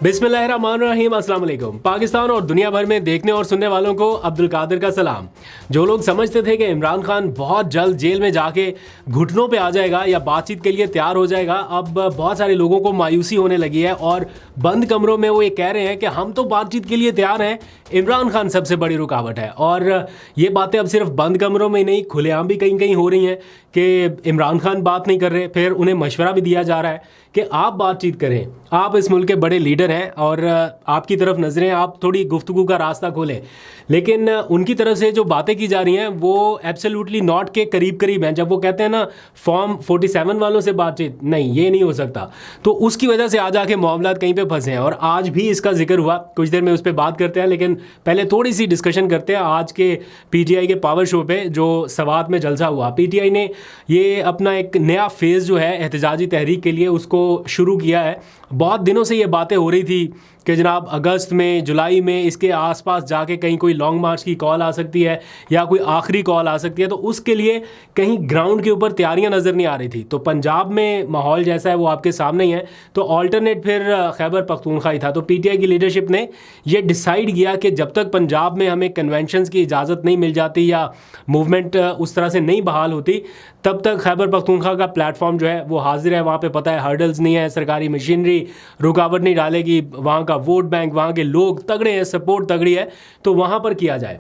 बिस्मिल्लाहिर्रहमानिर्रहीम, अस्सलाम वालेकुम। पाकिस्तान और दुनिया भर में देखने और सुनने वालों को अब्दुल कादिर का सलाम। जो लोग समझते थे कि इमरान खान बहुत जल्द जेल में जाके घुटनों पे आ जाएगा या बातचीत के लिए तैयार हो जाएगा, अब बहुत सारे लोगों को मायूसी होने लगी है और बंद कमरों में वो ये कह रहे हैं कि हम तो बातचीत के लिए तैयार हैं, इमरान खान सबसे बड़ी रुकावट है। और ये बातें अब सिर्फ बंद कमरों में नहीं, खुलेआम भी कहीं कहीं हो रही हैं कि इमरान खान बात नहीं कर रहे। फिर उन्हें मशवरा भी दिया जा रहा है कि आप बातचीत करें, आप इस मुल्क के बड़े लीडर हैं और आपकी तरफ नज़रें, आप थोड़ी गुफ्तगू का रास्ता खोलें। लेकिन उनकी तरफ से जो बातें की जा रही हैं वो एब्सोल्युटली नॉट के करीब करीब हैं। जब वो कहते हैं ना फॉर्म 47 वालों से बातचीत, नहीं ये नहीं हो सकता, तो उसकी वजह से आज आके मामला कहीं पे फंसे हैं और आज भी इसका जिक्र हुआ। कुछ देर में उस पर बात करते हैं, लेकिन पहले थोड़ी सी डिस्कशन करते हैं आज के पीटीआई के पावर शो पे जो सवात में जलसा हुआ। पीटीआई ने ये अपना एक नया फेज़ जो है एहतजाजी तहरीक के लिए उसको शुरू किया है। बहुत दिनों से ये बातें हो रही थी कि जनाब अगस्त में, जुलाई में इसके आसपास जाके कहीं कोई लॉन्ग मार्च की कॉल आ सकती है या कोई आखिरी कॉल आ सकती है, तो उसके लिए कहीं ग्राउंड के ऊपर तैयारियां नज़र नहीं आ रही थी। तो पंजाब में माहौल जैसा है वो आपके सामने ही है, तो ऑल्टरनेट फिर खैबर पख्तूनख्वा ही था। तो पीटीआई की लीडरशिप ने ये डिसाइड किया कि जब तक पंजाब में हमें कन्वेंशंस की इजाज़त नहीं मिल जाती या मूवमेंट उस तरह से नहीं बहाल होती, तब तक खैबर पख्तूनख्वा का प्लेटफॉर्म जो है वो हाजिर है। वहाँ पे पता है हर्डल्स नहीं है, सरकारी मशीनरी रुकावट नहीं डालेगी, वहाँ का वोट बैंक, वहाँ के लोग तगड़े हैं, सपोर्ट तगड़ी है, तो वहाँ पर किया जाए।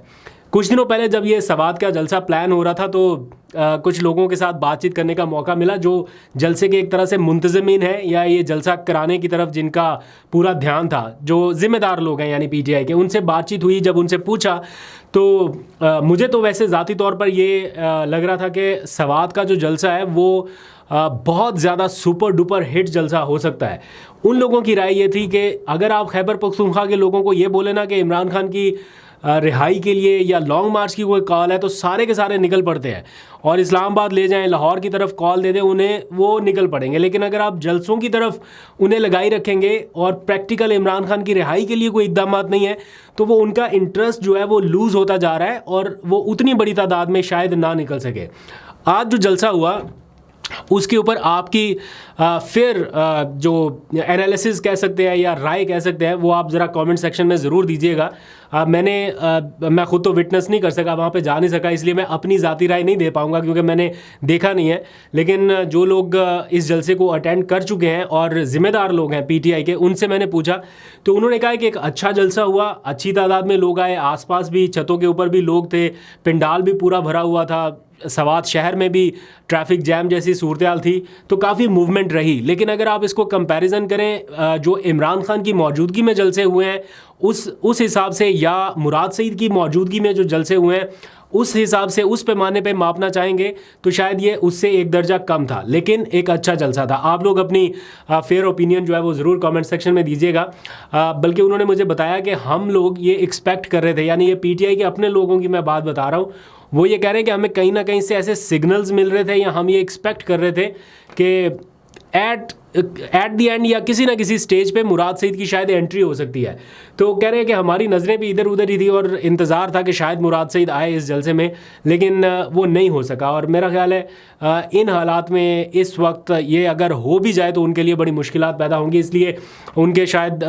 कुछ दिनों पहले जब ये सवात का जलसा प्लान हो रहा था तो कुछ लोगों के साथ बातचीत करने का मौका मिला जो जलसे के एक तरह से मुंतज़मीन है या ये जलसा कराने की तरफ जिनका पूरा ध्यान था, जो ज़िम्मेदार लोग हैं यानी पीटीआई के, उनसे बातचीत हुई। जब उनसे पूछा तो मुझे तो वैसे ज़ाती तौर पर ये लग रहा था कि सवात का जो जलसा है वो बहुत ज़्यादा सुपर डुपर हिट जलसा हो सकता है। उन लोगों की राय ये थी कि अगर आप खैबर पख्तूनख्वा के लोगों को ये बोले ना कि इमरान खान की रिहाई के लिए या लॉन्ग मार्च की कोई कॉल है, तो सारे के सारे निकल पड़ते हैं और इस्लामाबाद ले जाएं, लाहौर की तरफ कॉल दे दें उन्हें, वो निकल पड़ेंगे। लेकिन अगर आप जलसों की तरफ उन्हें लगाई रखेंगे और प्रैक्टिकल इमरान खान की रिहाई के लिए कोई इक़दाम नहीं है, तो वो उनका इंटरेस्ट जो है वो लूज़ होता जा रहा है और वो उतनी बड़ी तादाद में शायद ना निकल सके। आज जो जलसा हुआ उसके ऊपर आपकी फिर जो एनालिसिस कह सकते हैं या राय कह सकते हैं वो आप ज़रा कमेंट सेक्शन में ज़रूर दीजिएगा। मैं ख़ुद तो विटनेस नहीं कर सका, वहाँ पे जा नहीं सका, इसलिए मैं अपनी ज़ाती राय नहीं दे पाऊँगा क्योंकि मैंने देखा नहीं है। लेकिन जो लोग इस जलसे को अटेंड कर चुके हैं और ज़िम्मेदार लोग हैं पीटीआई के, उनसे मैंने पूछा तो उन्होंने कहा कि एक अच्छा जलसा हुआ, अच्छी तादाद में लोग आए, आसपास भी छतों के ऊपर भी लोग थे, पंडाल भी पूरा भरा हुआ था, सवात शहर में भी ट्रैफिक जैम जैसी सूरत हाल थी, तो काफ़ी मूवमेंट रही। लेकिन अगर आप इसको कंपैरिजन करें जो इमरान खान की मौजूदगी में जलसे हुए हैं उस हिसाब से या मुराद सईद की मौजूदगी में जो जलसे हुए हैं उस हिसाब से, उस पैमाने पे मापना चाहेंगे तो शायद ये उससे एक दर्जा कम था, लेकिन एक अच्छा जलसा था। आप लोग अपनी फेयर ओपिनियन जो है वो ज़रूर कमेंट सेक्शन में दीजिएगा। बल्कि उन्होंने मुझे बताया कि हम लोग ये एक्सपेक्ट कर रहे थे, यानी ये पीटीआई के अपने लोगों की मैं बात बता रहा हूँ, वो ये कह रहे हैं कि हमें कहीं ना कहीं से ऐसे सिग्नल्स मिल रहे थे या हम ये एक्सपेक्ट कर रहे थे कि एट दी एंड या किसी ना किसी स्टेज पे मुराद सईद की शायद एंट्री हो सकती है। तो कह रहे हैं कि हमारी नज़रें भी इधर उधर ही थी और इंतज़ार था कि शायद मुराद सईद आए इस जलसे में, लेकिन वो नहीं हो सका। और मेरा ख्याल है इन हालात में इस वक्त ये अगर हो भी जाए तो उनके लिए बड़ी मुश्किलात पैदा होंगी, इसलिए उनके शायद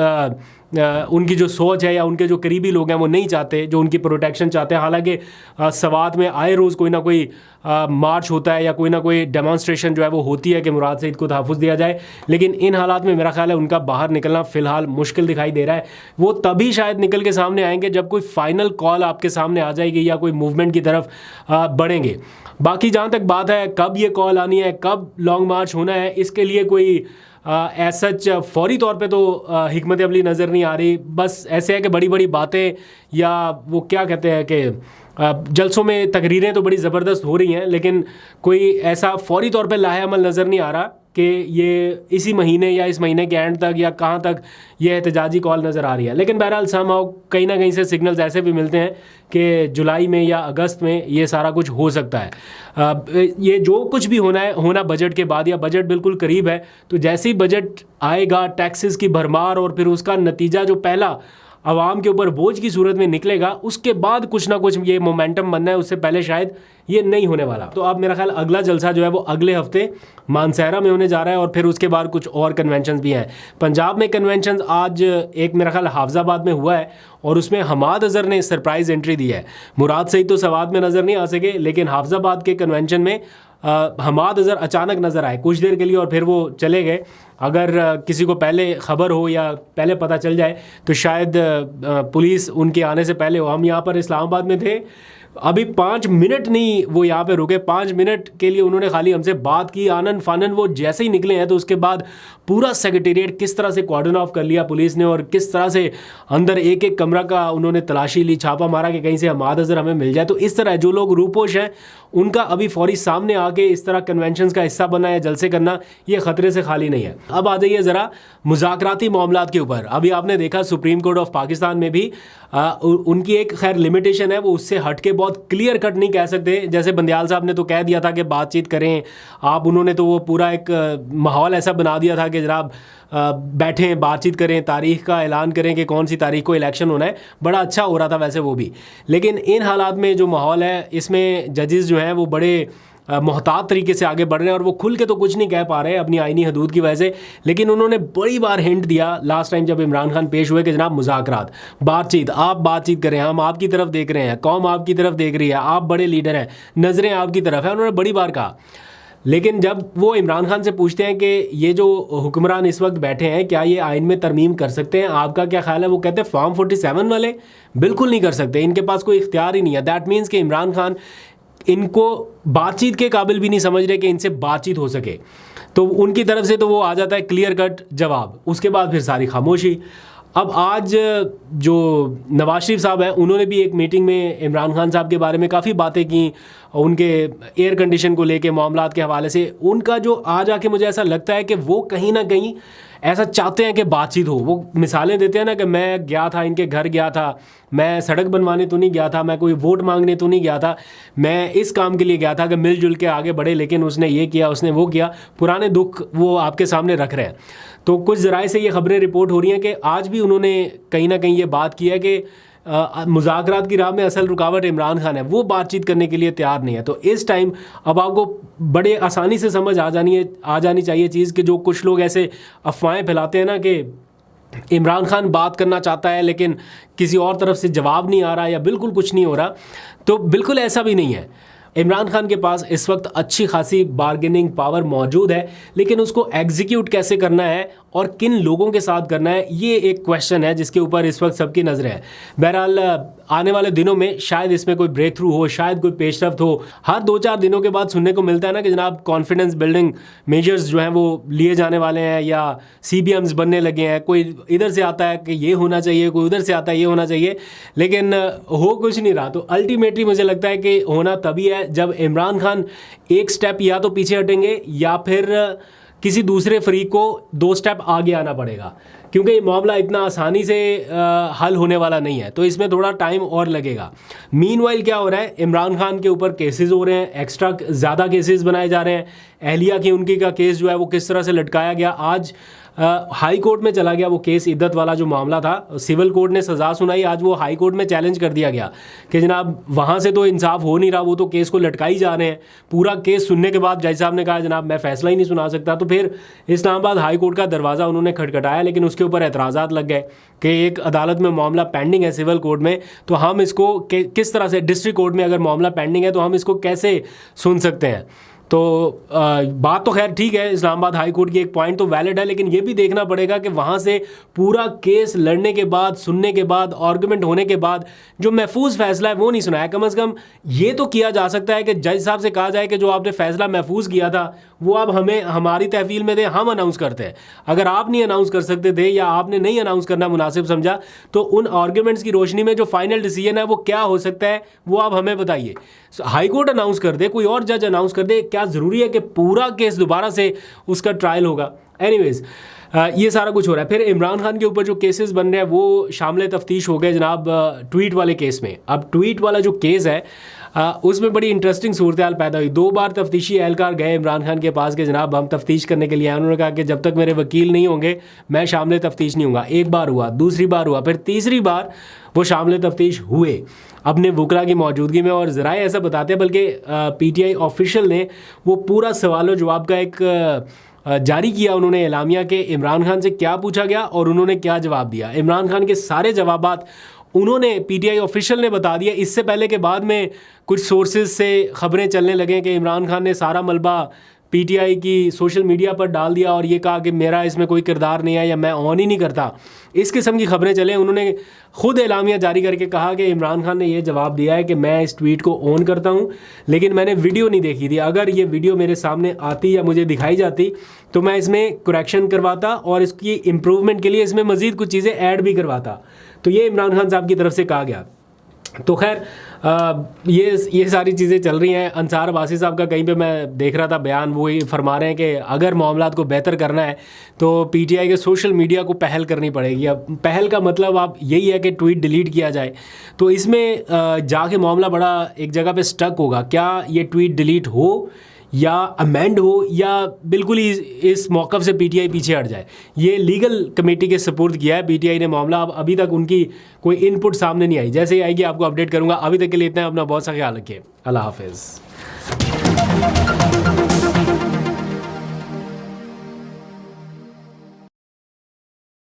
उनकी जो सोच है या उनके जो करीबी लोग हैं वो नहीं चाहते, जो उनकी प्रोटेक्शन चाहते हैं। हालांकि सवात में आए रोज़ कोई ना कोई मार्च होता है या कोई ना कोई डेमॉन्स्ट्रेशन जो है वो होती है कि मुराद सईद को तहफ़्फ़ुज़ दिया जाए, लेकिन इन हालात में मेरा ख्याल है उनका बाहर निकलना फ़िलहाल मुश्किल दिखाई दे रहा है। वो तभी शायद निकल के सामने आएंगे जब कोई फ़ाइनल कॉल आपके सामने आ जाएगी या कोई मूवमेंट की तरफ बढ़ेंगे। बाकी जहाँ तक बात है कब ये कॉल आनी है, कब लॉन्ग मार्च होना है, इसके लिए कोई सच फौरी तौर पे तो हिकमत अमली नज़र नहीं आ रही। बस ऐसे है कि बड़ी बड़ी बातें या वो क्या कहते हैं कि जलसों में तकरीरें तो बड़ी ज़बरदस्त हो रही हैं, लेकिन कोई ऐसा फौरी तौर पे लाहे अमल नज़र नहीं आ रहा कि ये इसी महीने या इस महीने के एंड तक या कहाँ तक ये एहतजाजी कॉल नज़र आ रही है। लेकिन बहरहाल समहाउ कहीं ना कहीं से सिग्नल्स ऐसे भी मिलते हैं कि जुलाई में या अगस्त में ये सारा कुछ हो सकता है। ये जो कुछ भी होना बजट के बाद या बजट बिल्कुल करीब है, तो जैसे ही बजट आएगा, टैक्सेस की भरमार और फिर उसका नतीजा जो पहला आवाम के ऊपर बोझ की सूरत में निकलेगा, उसके बाद कुछ ना कुछ ये मोमेंटम बनना है, उससे पहले शायद ये नहीं होने वाला। तो अब मेरा ख्याल अगला जलसा जो है वो अगले हफ्ते मानसहरा में होने जा रहा है और फिर उसके बाद कुछ और कन्वेंशंस भी हैं। पंजाब में कन्वेंशंस आज एक मेरा ख्याल हाफजाबाद में हुआ है और उसमें हमाद अज़हर ने सरप्राइज एंट्री दी है। मुराद सईद तो सवाद में नज़र नहीं आ सके, लेकिन हाफजाबाद के कन्वेंशन में हमाद अज़हर अचानक नज़र आए कुछ देर के लिए और फिर वो चले गए। अगर किसी को पहले खबर हो या पहले पता चल जाए तो शायद पुलिस उनके आने से पहले हो। हम यहाँ पर इस्लामाबाद में थे, अभी 5 मिनट नहीं वो यहाँ पे रुके, 5 मिनट के लिए उन्होंने खाली हमसे बात की, आनन फानन। वो जैसे ही निकले हैं तो उसके बाद पूरा सेक्रेटेरिएट किस तरह से कॉर्डन ऑफ कर लिया पुलिस ने और किस तरह से अंदर एक एक कमरा का उन्होंने तलाशी ली, छापा मारा कि कहीं से हमाद अज़हर हमें मिल जाए। तो इस तरह जो लोग रूपोश हैं उनका अभी फौरी सामने आके इस तरह कन्वेंशंस का हिस्सा बनना या जलसे करना ये ख़तरे से खाली नहीं है। अब आ जाइए ज़रा मुज़ाकराती मामलात के ऊपर। अभी आपने देखा सुप्रीम कोर्ट ऑफ पाकिस्तान में भी उनकी एक खैर लिमिटेशन है, वो उससे हट के बहुत क्लियर कट नहीं कह सकते। जैसे बंदियाल साहब ने तो कह दिया था कि बातचीत करें आप, उन्होंने तो वो पूरा एक माहौल ऐसा बना दिया था कि जनाब बैठें बातचीत करें, तारीख का ऐलान करें कि कौन सी तारीख को इलेक्शन होना है। बड़ा अच्छा हो रहा था वैसे वो भी, लेकिन इन हालात में जो माहौल है इसमें जजेस जो हैं वो बड़े मोहतात तरीके से आगे बढ़ रहे हैं और वो खुल के तो कुछ नहीं कह पा रहे अपनी आईनी हदूद की वजह से। लेकिन उन्होंने बड़ी बार हिंट दिया लास्ट टाइम जब इमरान खान पेश हुए कि जनाब मुज़ाकरात, बातचीत, आप बातचीत करें, हम आपकी तरफ देख रहे हैं, कौम आपकी तरफ देख रही है, आप बड़े लीडर हैं, नज़रें आपकी तरफ है, उन्होंने बड़ी बार कहा। लेकिन जब वो इमरान खान से पूछते हैं कि ये जो हुक्मरान इस वक्त बैठे हैं क्या ये आइन में तरमीम कर सकते हैं, आपका क्या ख्याल है, वो कहते हैं फॉर्म 47 वाले बिल्कुल नहीं कर सकते, इनके पास कोई इख्तियार ही नहीं है। दैट मीन्स कि इमरान खान इनको बातचीत के काबिल भी नहीं समझ रहे कि इनसे बातचीत हो सके। तो उनकी तरफ से तो वो आ जाता है क्लियर कट जवाब, उसके बाद फिर सारी खामोशी। अब आज जो नवाज शरीफ साहब हैं उन्होंने भी एक मीटिंग में इमरान खान साहब के बारे में काफ़ी बातें की, उनके एयर कंडीशन को लेके मामलात के हवाले से। उनका जो आज आके मुझे ऐसा लगता है कि वो कहीं ना कहीं ऐसा चाहते हैं कि बातचीत हो। वो मिसालें देते हैं ना कि मैं गया था, इनके घर गया था, मैं सड़क बनवाने तो नहीं गया था, मैं कोई वोट मांगने तो नहीं गया था, मैं इस काम के लिए गया था कि मिलजुल के आगे बढ़े, लेकिन उसने ये किया, उसने वो किया। पुराने दुख वो आपके सामने रख रहे हैं। तो कुछ ज़राए से ये खबरें रिपोर्ट हो रही हैं कि आज भी उन्होंने कहीं ना कहीं ये बात की है कि मुज़ाकरात की राह में असल रुकावट इमरान खान है, वो बातचीत करने के लिए तैयार नहीं है। तो इस टाइम अब आपको बड़े आसानी से समझ आ जानी चाहिए चीज़ कि जो कुछ लोग ऐसे अफवाहें फैलाते हैं ना कि इमरान खान बात करना चाहता है लेकिन किसी और तरफ से जवाब नहीं आ रहा या बिल्कुल कुछ नहीं हो रहा, तो बिल्कुल ऐसा भी नहीं है। इमरान खान के पास इस वक्त अच्छी खासी बार्गेनिंग पावर मौजूद है, लेकिन उसको एग्जीक्यूट कैसे करना है और किन लोगों के साथ करना है, ये एक क्वेश्चन है जिसके ऊपर इस वक्त सबकी नज़र है। बहरहाल आने वाले दिनों में शायद इसमें कोई ब्रेक थ्रू हो, शायद कोई पेशरफ्त हो। हर 2-4 दिनों के बाद सुनने को मिलता है ना कि जनाब कॉन्फिडेंस बिल्डिंग मेजर्स जो हैं वो लिए जाने वाले हैं या CBMs बनने लगे हैं। कोई इधर से आता है कि ये होना चाहिए, कोई उधर से आता है ये होना चाहिए, लेकिन हो कुछ नहीं रहा। तो अल्टीमेटली मुझे लगता है कि होना तभी है जब इमरान खान एक स्टेप या तो पीछे हटेंगे या फिर किसी दूसरे फरीक को 2 स्टेप आगे आना पड़ेगा, क्योंकि ये मामला इतना आसानी से हल होने वाला नहीं है। तो इसमें थोड़ा टाइम और लगेगा। मीनवाइल क्या हो रहा है, इमरान खान के ऊपर केसेस हो रहे हैं, एक्स्ट्रा ज़्यादा केसेस बनाए जा रहे हैं। अहलिया की उनकी का केस जो है वो किस तरह से लटकाया गया, आज हाई कोर्ट में चला गया वो केस, इद्दत वाला जो मामला था, सिविल कोर्ट ने सज़ा सुनाई, आज वो हाई कोर्ट में चैलेंज कर दिया गया कि जनाब वहाँ से तो इंसाफ हो नहीं रहा, वो तो केस को लटकाई जा रहे हैं। पूरा केस सुनने के बाद जज साहब ने कहा जनाब मैं फ़ैसला ही नहीं सुना सकता। तो फिर इस्लामाबाद हाई कोर्ट का दरवाज़ा उन्होंने खटखटाया, लेकिन उसके ऊपर एतराज़ात लग गए कि एक अदालत में मामला पेंडिंग है सिविल कोर्ट में, तो हम इसको किस तरह से, डिस्ट्रिक्ट कोर्ट में अगर मामला पेंडिंग है तो हम इसको कैसे सुन सकते हैं। तो बात तो खैर ठीक है, इस्लामाबाद हाई कोर्ट की एक पॉइंट तो वैलिड है, लेकिन ये भी देखना पड़ेगा कि वहाँ से पूरा केस लड़ने के बाद, सुनने के बाद, आर्गूमेंट होने के बाद जो महफूज फैसला है वो नहीं सुना है। कम से कम ये तो किया जा सकता है कि जज साहब से कहा जाए कि जो आपने फैसला महफूज किया था वो आप हमें हमारी तहवील में दें, हम अनाउंस करते हैं। अगर आप नहीं अनाउंस कर सकते थे या आपने नहीं अनाउंस करना मुनासिब समझा, तो उन आर्ग्यूमेंट्स की रोशनी में जो फाइनल डिसीजन है वो क्या हो सकता है वो आप हमें बताइए। हाई कोर्ट अनाउंस कर दे, कोई और जज अनाउंस कर दे, क्या ज़रूरी है कि पूरा केस दोबारा से उसका ट्रायल होगा। एनीवेज ये सारा कुछ हो रहा है। फिर इमरान खान के ऊपर जो केसेस बन रहे हैं वो शामिल तफ्तीश हो गए जनाब ट्वीट वाले केस में। अब ट्वीट वाला जो केस है उसमें बड़ी इंटरेस्टिंग सूरत हाल पैदा हुई। 2 बार तफ्तीशी एहलकार गए इमरान खान के पास कि जनाब हम तफ्तीश करने के लिए आए। उन्होंने कहा कि जब तक मेरे वकील नहीं होंगे मैं शामिल तफ्तीश नहीं होगा। 1 बार हुआ, दूसरी बार हुआ, फिर तीसरी बार वो शामिल तफ्तीश हुए अपने वकला की मौजूदगी में। और ज़राए ऐसा बताते हैं, बल्कि PTI ऑफिशियल ने वो पूरा सवाल जवाब का एक जारी किया उन्होंने एलामिया के इमरान खान से क्या पूछा गया और उन्होंने क्या जवाब दिया। इमरान खान के सारे जवाबात उन्होंने PTI ऑफिशियल ने बता दिया। इससे पहले के बाद में कुछ सोर्सेज से ख़बरें चलने लगे कि इमरान खान ने सारा मलबा PTI की सोशल मीडिया पर डाल दिया और ये कहा कि मेरा इसमें कोई किरदार नहीं है या मैं ऑन ही नहीं करता। इस किस्म की खबरें चले। उन्होंने खुद एलामिया जारी करके कहा कि इमरान खान ने ये जवाब दिया है कि मैं इस ट्वीट को ऑन करता हूँ, लेकिन मैंने वीडियो नहीं देखी थी। अगर ये वीडियो मेरे सामने आती या मुझे दिखाई जाती तो मैं इसमें करेक्शन करवाता और इसकी इम्प्रूवमेंट के लिए इसमें मज़ीद कुछ चीज़ें ऐड भी करवाता। तो ये इमरान खान साहब की तरफ से कहा गया। तो खैर ये सारी चीज़ें चल रही हैं। अंसार अब्बासी साहब का कहीं पे मैं देख रहा था बयान, वो ये फरमा रहे हैं कि अगर मामलात को बेहतर करना है तो PTI के सोशल मीडिया को पहल करनी पड़ेगी। अब पहल का मतलब आप यही है कि ट्वीट डिलीट किया जाए। तो इसमें जाके मामला बड़ा एक जगह पे स्टक होगा, क्या ये ट्वीट डिलीट हो या अमेंड हो या बिल्कुल ही इस मौक़िफ़ से PTI पीछे हट जाए। ये लीगल कमेटी के सपुर्द किया है PTI ने मामला। अब अभी तक उनकी कोई इनपुट सामने नहीं आई। जैसे ही आएगी आपको अपडेट करूँगा। अभी तक के लिए इतना, अपना बहुत सा ख्याल रखिए। अल्लाह हाफ़िज़।